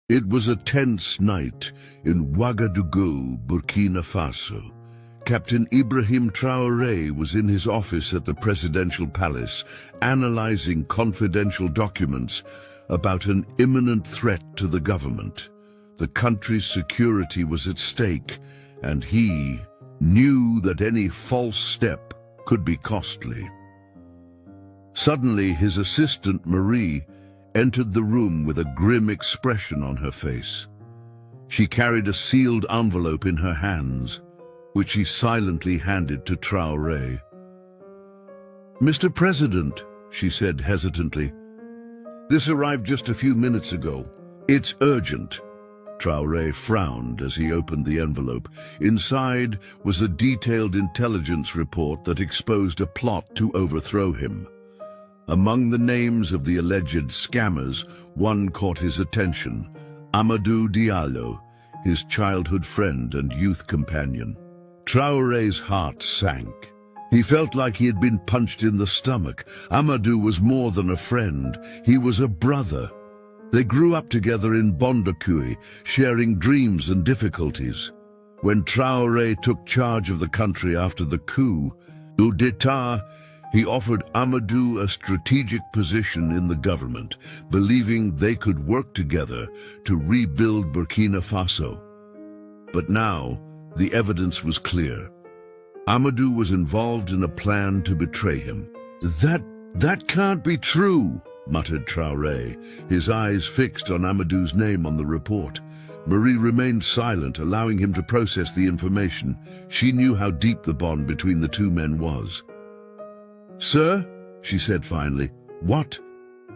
It was a tense night in Ouagadougou, Burkina Faso. Captain Ibrahim Traore was in his office at the presidential palace, analyzing confidential documents about an imminent threat to the government. The country's security was at stake, and he knew that any false step could be costly. Suddenly, his assistant, Marie, entered the room with a grim expression on her face. She carried a sealed envelope in her hands, which she silently handed to Traore. "Mr. President," she said hesitantly, "this arrived just a few minutes ago. It's urgent." Traore frowned as he opened the envelope. Inside was a detailed intelligence report that exposed a plot to overthrow him. Among the names of the alleged scammers, one caught his attention: Amadou Diallo, his childhood friend and youth companion. Traore's heart sank. He felt like he had been punched in the stomach. Amadou was more than a friend. He was a brother. They grew up together in Bondakui, sharing dreams and difficulties. When Traore took charge of the country after the coup d'etat, he offered Amadou a strategic position in the government, believing they could work together to rebuild Burkina Faso. But now, the evidence was clear. Amadou was involved in a plan to betray him. That can't be true," muttered Traore, his eyes fixed on Amadou's name on the report. Marie remained silent, allowing him to process the information. She knew how deep the bond between the two men was. "Sir," she said finally, "what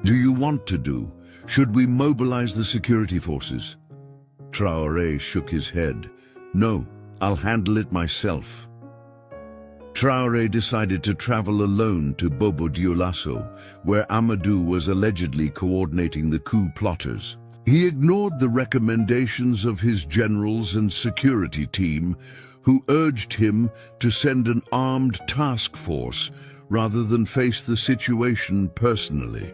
do you want to do? Should we mobilize the security forces?" Traore shook his head. "No, I'll handle it myself." Traore decided to travel alone to Bobo Dioulasso, where Amadou was allegedly coordinating the coup plotters. He ignored the recommendations of his generals and security team, who urged him to send an armed task force rather than face the situation personally.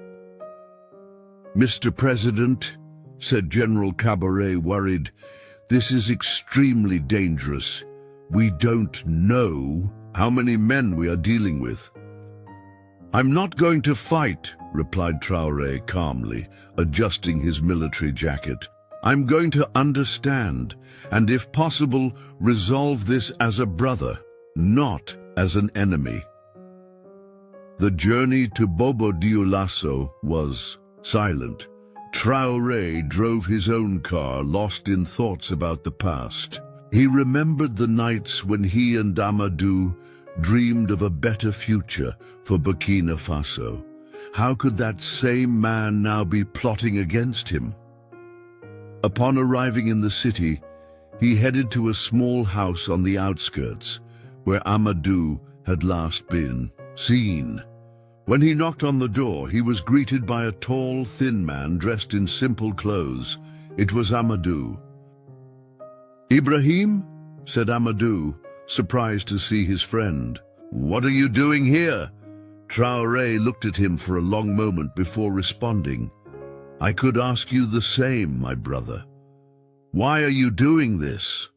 "Mr. President," said General Cabaret, worried, "this is extremely dangerous. We don't know how many men we are dealing with." "I'm not going to fight," replied Traore calmly, adjusting his military jacket. "I'm going to understand, and if possible, resolve this as a brother, not as an enemy." The journey to Bobo Dioulasso was silent. Traore drove his own car, lost in thoughts about the past. He remembered the nights when he and Amadou dreamed of a better future for Burkina Faso. How could that same man now be plotting against him? Upon arriving in the city, he headed to a small house on the outskirts, where Amadou had last been seen. When he knocked on the door, he was greeted by a tall, thin man dressed in simple clothes. It was Amadou. "Ibrahim?" said Amadou, surprised to see his friend. "What are you doing here?" Traore looked at him for a long moment before responding. "I could ask you the same, my brother. Why are you doing this?"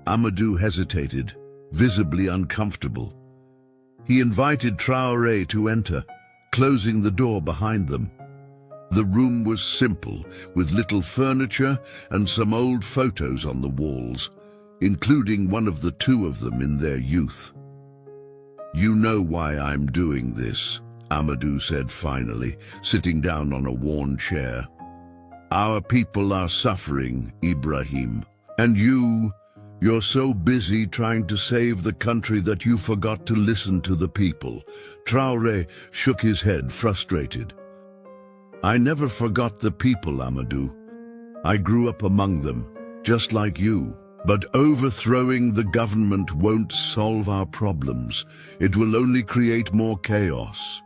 Amadou hesitated, visibly uncomfortable. He invited Traore to enter, closing the door behind them. The room was simple, with little furniture and some old photos on the walls, including one of the two of them in their youth. "You know why I'm doing this," Amadou said finally, sitting down on a worn chair. "Our people are suffering, Ibrahim, and you're so busy trying to save the country that you forgot to listen to the people." Traore shook his head, frustrated. "I never forgot the people, Amadou. I grew up among them, just like you. But overthrowing the government won't solve our problems. It will only create more chaos."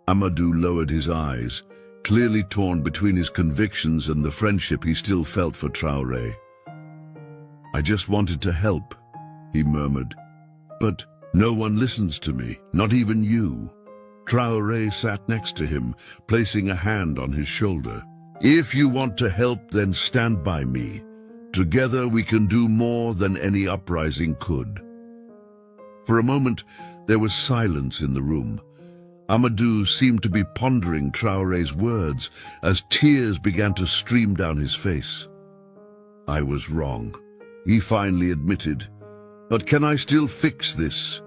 Amadou lowered his eyes, clearly torn between his convictions and the friendship he still felt for Traore. "I just wanted to help," he murmured. "But no one listens to me, not even you." Traore sat next to him, placing a hand on his shoulder. If you want to help, then stand by me. Together we can do more than any uprising could." For a moment, there was silence in the room. Amadou seemed to be pondering Traore's words as tears began to stream down his face. "I was wrong," he finally admitted. "But can I still fix this?"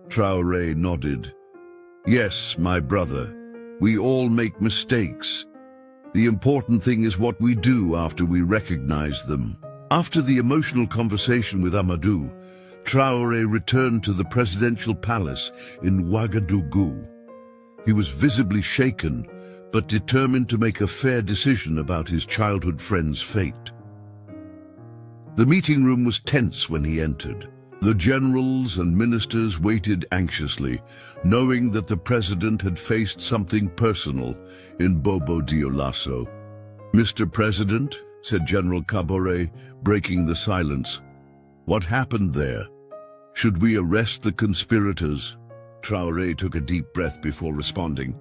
Traore nodded. "Yes, my brother. We all make mistakes. The important thing is what we do after we recognize them." After the emotional conversation with Amadou, Traore returned to the presidential palace in Ouagadougou. He was visibly shaken, but determined to make a fair decision about his childhood friend's fate. The meeting room was tense when he entered. The generals and ministers waited anxiously, knowing that the president had faced something personal in Bobo Dioulasso. "Mr. President," said General Kabore, breaking the silence, "what happened there? Should we arrest the conspirators?" Traore took a deep breath before responding.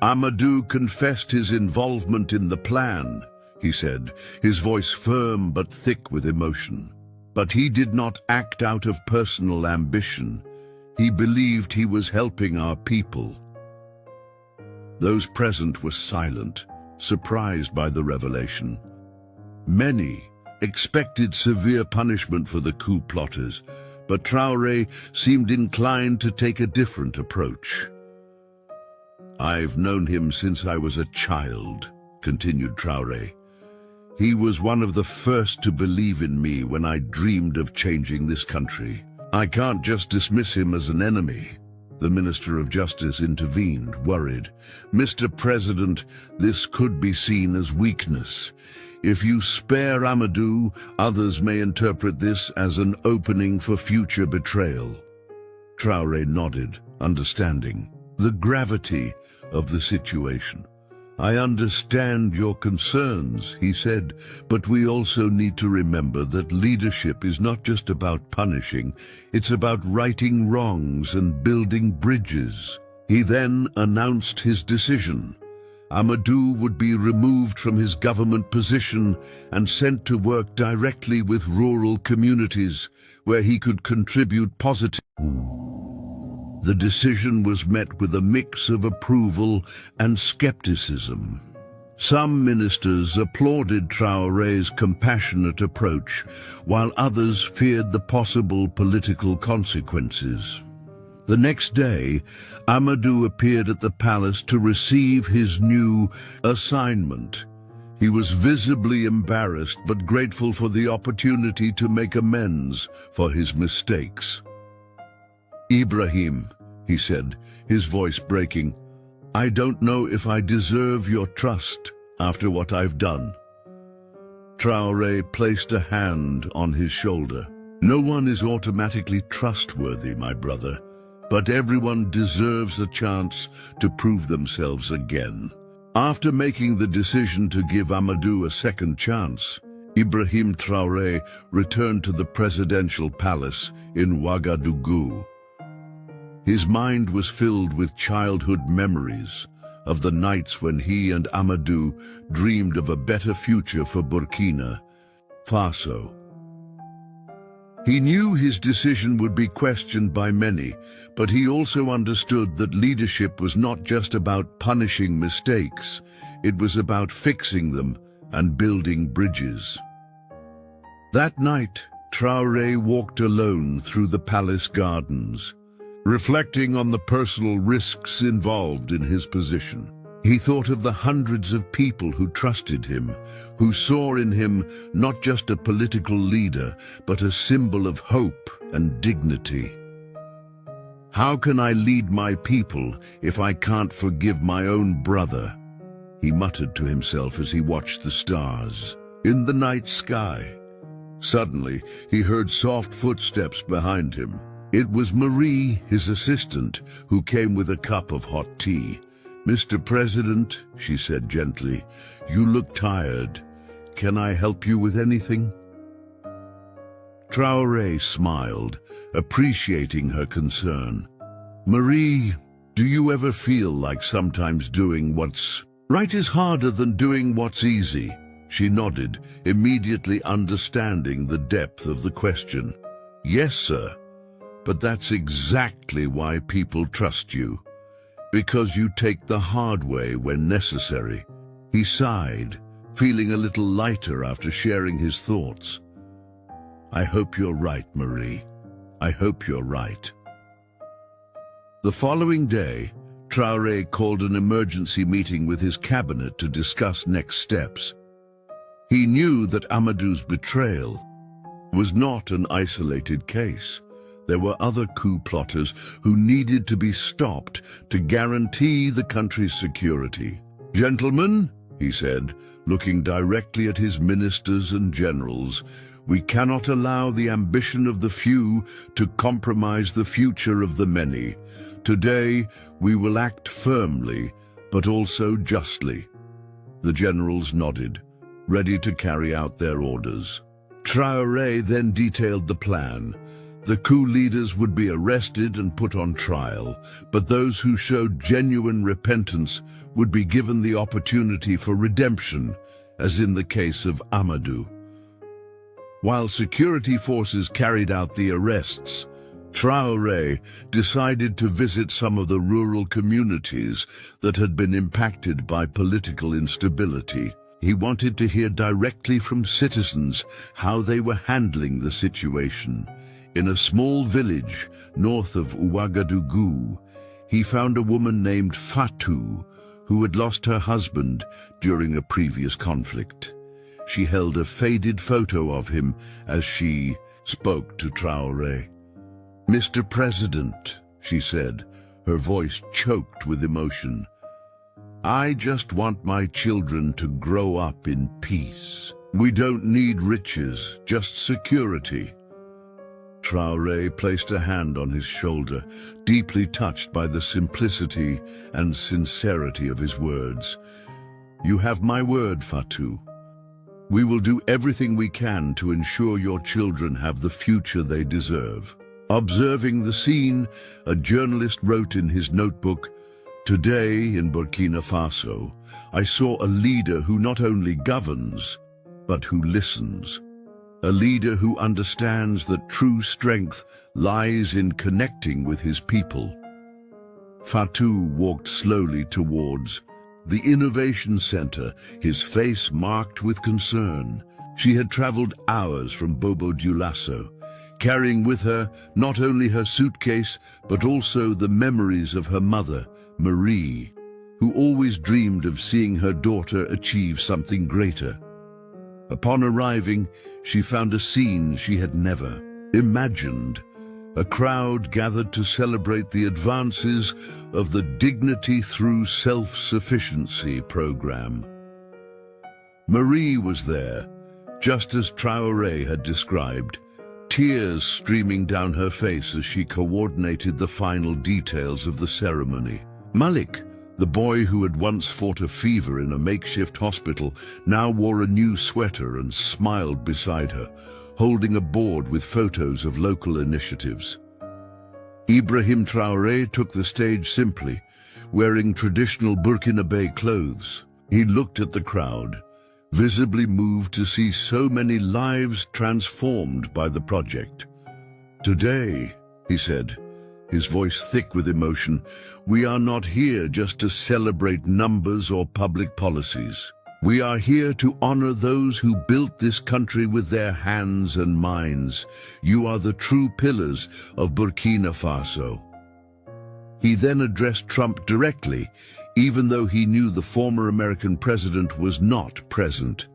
"Amadou confessed his involvement in the plan," he said, his voice firm but thick with emotion. "But he did not act out of personal ambition. He believed he was helping our people." Those present were silent, surprised by the revelation. Many expected severe punishment for the coup plotters, but Traore seemed inclined to take a different approach. "I've known him since I was a child," continued Traore. "He was one of the first to believe in me when I dreamed of changing this country. I can't just dismiss him as an enemy." The Minister of Justice intervened, worried. "Mr. President, this could be seen as weakness. If you spare Amadou, others may interpret this as an opening for future betrayal." Traore nodded, understanding the gravity of the situation. "I understand your concerns," he said, "but we also need to remember that leadership is not just about punishing, it's about righting wrongs and building bridges." He then announced his decision. Amadou would be removed from his government position and sent to work directly with rural communities, where he could contribute positively. The decision was met with a mix of approval and skepticism. Some ministers applauded Traore's compassionate approach, while others feared the possible political consequences. The next day, Amadou appeared at the palace to receive his new assignment. He was visibly embarrassed but grateful for the opportunity to make amends for his mistakes. "Ibrahim," he said, his voice breaking, "I don't know if I deserve your trust after what I've done." Traore placed a hand on his shoulder. "No one is automatically trustworthy, my brother, but everyone deserves a chance to prove themselves again." After making the decision to give Amadou a second chance, Ibrahim Traore returned to the presidential palace in Ouagadougou. His mind was filled with childhood memories of the nights when he and Amadou dreamed of a better future for Burkina Faso. He knew his decision would be questioned by many, but he also understood that leadership was not just about punishing mistakes, it was about fixing them and building bridges. That night, Traore walked alone through the palace gardens, reflecting on the personal risks involved in his position. He thought of the hundreds of people who trusted him, who saw in him not just a political leader, but a symbol of hope and dignity. "How can I lead my people if I can't forgive my own brother?" he muttered to himself as he watched the stars in the night sky. Suddenly, he heard soft footsteps behind him. It was Marie, his assistant, who came with a cup of hot tea. "Mr. President," she said gently, "you look tired. Can I help you with anything?" Traore smiled, appreciating her concern. "Marie, do you ever feel like sometimes doing what's Right is harder than doing what's easy. She nodded, immediately understanding the depth of the question. Yes, sir. But that's exactly why people trust you. Because you take the hard way when necessary. He sighed, feeling a little lighter after sharing his thoughts. I hope you're right, Marie. I hope you're right. The following day, Traore called an emergency meeting with his cabinet to discuss next steps. He knew that Amadou's betrayal was not an isolated case. There were other coup plotters who needed to be stopped to guarantee the country's security. Gentlemen, he said, looking directly at his ministers and generals, we cannot allow the ambition of the few to compromise the future of the many. Today, we will act firmly, but also justly. The generals nodded, ready to carry out their orders. Traore then detailed the plan. The coup leaders would be arrested and put on trial, but those who showed genuine repentance would be given the opportunity for redemption, as in the case of Amadou. While security forces carried out the arrests, Traore decided to visit some of the rural communities that had been impacted by political instability. He wanted to hear directly from citizens how they were handling the situation. In a small village north of Ouagadougou, he found a woman named Fatou who had lost her husband during a previous conflict. She held a faded photo of him as she spoke to Traore. Mr. President, she said, her voice choked with emotion, I just want my children to grow up in peace. We don't need riches, just security. Traore placed a hand on his shoulder, deeply touched by the simplicity and sincerity of his words. You have my word, Fatou. We will do everything we can to ensure your children have the future they deserve. Observing the scene, a journalist wrote in his notebook, Today in Burkina Faso, I saw a leader who not only governs, but who listens. A leader who understands that true strength lies in connecting with his people. Fatou walked slowly towards the Innovation Center, his face marked with concern. She had traveled hours from Bobo Dioulasso, carrying with her not only her suitcase, but also the memories of her mother, Marie, who always dreamed of seeing her daughter achieve something greater. Upon arriving, she found a scene she had never imagined. A crowd gathered to celebrate the advances of the Dignity Through Self-Sufficiency program. Marie was there, just as Traore had described, tears streaming down her face as she coordinated the final details of the ceremony. Malik, the boy who had once fought a fever in a makeshift hospital, now wore a new sweater and smiled beside her, holding a board with photos of local initiatives. Ibrahim Traore took the stage simply, wearing traditional Burkinabe clothes. He looked at the crowd, visibly moved to see so many lives transformed by the project. Today, he said, his voice thick with emotion, we are not here just to celebrate numbers or public policies. We are here to honor those who built this country with their hands and minds. You are the true pillars of Burkina Faso. He then addressed Trump directly, even though he knew the former American president was not present.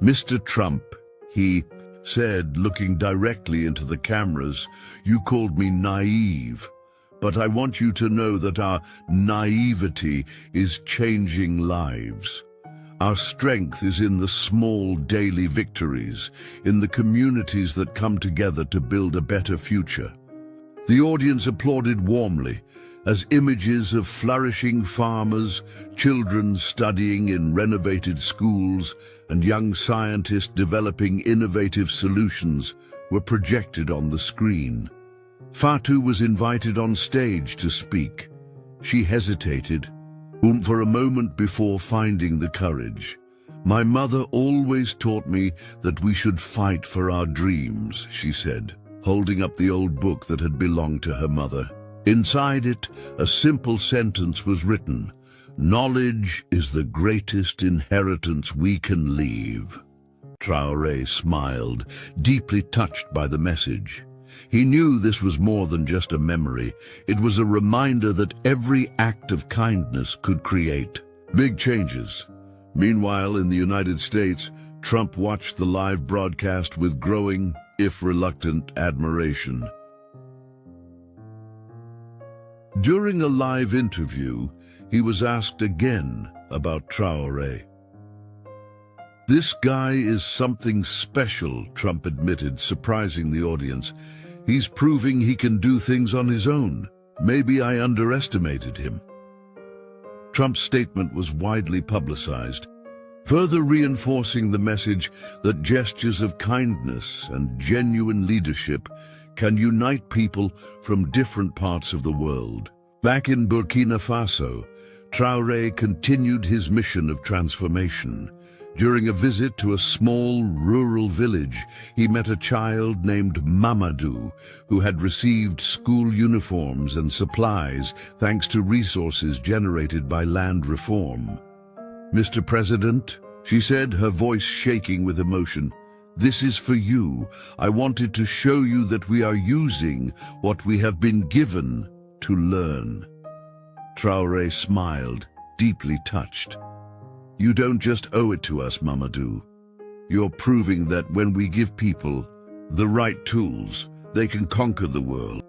Mr. Trump, he said, looking directly into the cameras, you called me naive, but I want you to know that our naivety is changing lives. Our strength is in the small daily victories, in the communities that come together to build a better future. The audience applauded warmly as images of flourishing farmers, children studying in renovated schools, and young scientists developing innovative solutions were projected on the screen. Fatou was invited on stage to speak. She hesitated. For a moment before finding the courage. My mother always taught me that we should fight for our dreams, she said, holding up the old book that had belonged to her mother. Inside it, a simple sentence was written: "Knowledge is the greatest inheritance we can leave." Traore smiled, deeply touched by the message. He knew this was more than just a memory. It was a reminder that every act of kindness could create big changes. Meanwhile, in the United States, Trump watched the live broadcast with growing, if reluctant, admiration. During a live interview, he was asked again about Traore. "This guy is something special," Trump admitted, surprising the audience. "He's proving he can do things on his own. Maybe I underestimated him." Trump's statement was widely publicized, further reinforcing the message that gestures of kindness and genuine leadership can unite people from different parts of the world. Back in Burkina Faso, Traore continued his mission of transformation. During a visit to a small rural village, he met a child named Mamadou, who had received school uniforms and supplies thanks to resources generated by land reform. "Mr. President," she said, her voice shaking with emotion, "this is for you. I wanted to show you that we are using what we have been given to learn." Traore smiled, deeply touched. "You don't just owe it to us, Mamadou. You're proving that when we give people the right tools, they can conquer the world."